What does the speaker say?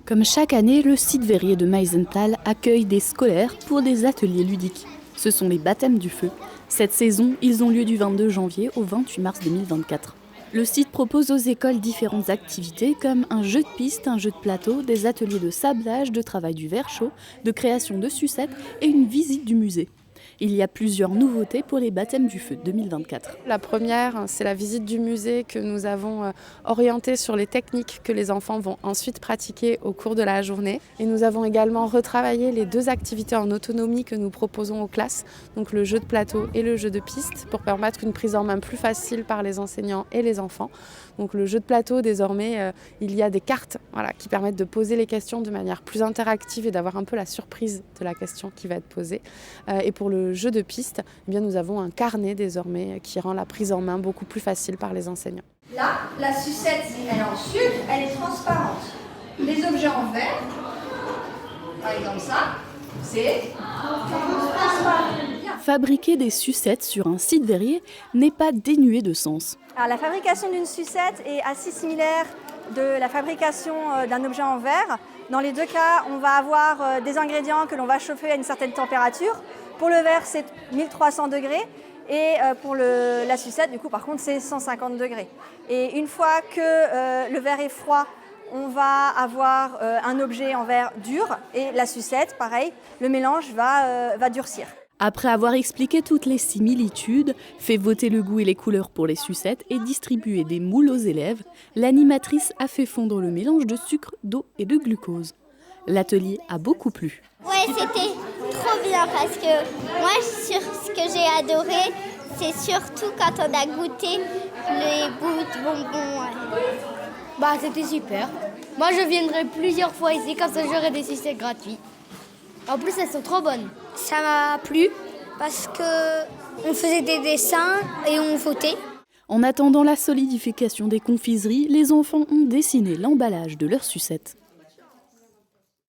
Comme chaque année, le site verrier de Meisenthal accueille des scolaires pour des ateliers ludiques. Ce sont les baptêmes du feu. Cette saison, ils ont lieu du 22 janvier au 28 mars 2024. Le site propose aux écoles différentes activités comme un jeu de piste, un jeu de plateau, des ateliers de sablage, de travail du verre chaud, de création de sucettes et une visite du musée. Il y a plusieurs nouveautés pour les baptêmes du feu 2024. La première, c'est la visite du musée que nous avons orientée sur les techniques que les enfants vont ensuite pratiquer au cours de la journée. Et nous avons également retravaillé les deux activités en autonomie que nous proposons aux classes, donc le jeu de plateau et le jeu de piste, pour permettre une prise en main plus facile par les enseignants et les enfants. Donc le jeu de plateau, désormais, il y a des cartes qui permettent de poser les questions de manière plus interactive et d'avoir un peu la surprise de la question qui va être posée. Et pour le jeu de piste, eh bien, nous avons un carnet désormais qui rend la prise en main beaucoup plus facile par les enseignants. Là, la sucette, elle est en sucre, elle est transparente. Les objets en verre, par exemple ça, c'est transparent. Fabriquer des sucettes sur un site verrier n'est pas dénué de sens. Alors, la fabrication d'une sucette est assez similaire de la fabrication d'un objet en verre. Dans les deux cas, on va avoir des ingrédients que l'on va chauffer à une certaine température. Pour le verre, c'est 1300 degrés et pour la sucette, du coup, par contre, c'est 150 degrés. Et une fois que le verre est froid, on va avoir un objet en verre dur et la sucette, pareil, le mélange va durcir. Après avoir expliqué toutes les similitudes, fait voter le goût et les couleurs pour les sucettes et distribué des moules aux élèves, l'animatrice a fait fondre le mélange de sucre, d'eau et de glucose. L'atelier a beaucoup plu. Ouais, c'était trop bien parce que moi, ce que j'ai adoré, c'est surtout quand on a goûté les bouts de bonbons. Ouais. C'était super. Moi, je viendrai plusieurs fois ici, comme ça j'aurai des sucettes gratuits. En plus, elles sont trop bonnes. Ça m'a plu parce qu'on faisait des dessins et on votait. En attendant la solidification des confiseries, les enfants ont dessiné l'emballage de leurs sucettes.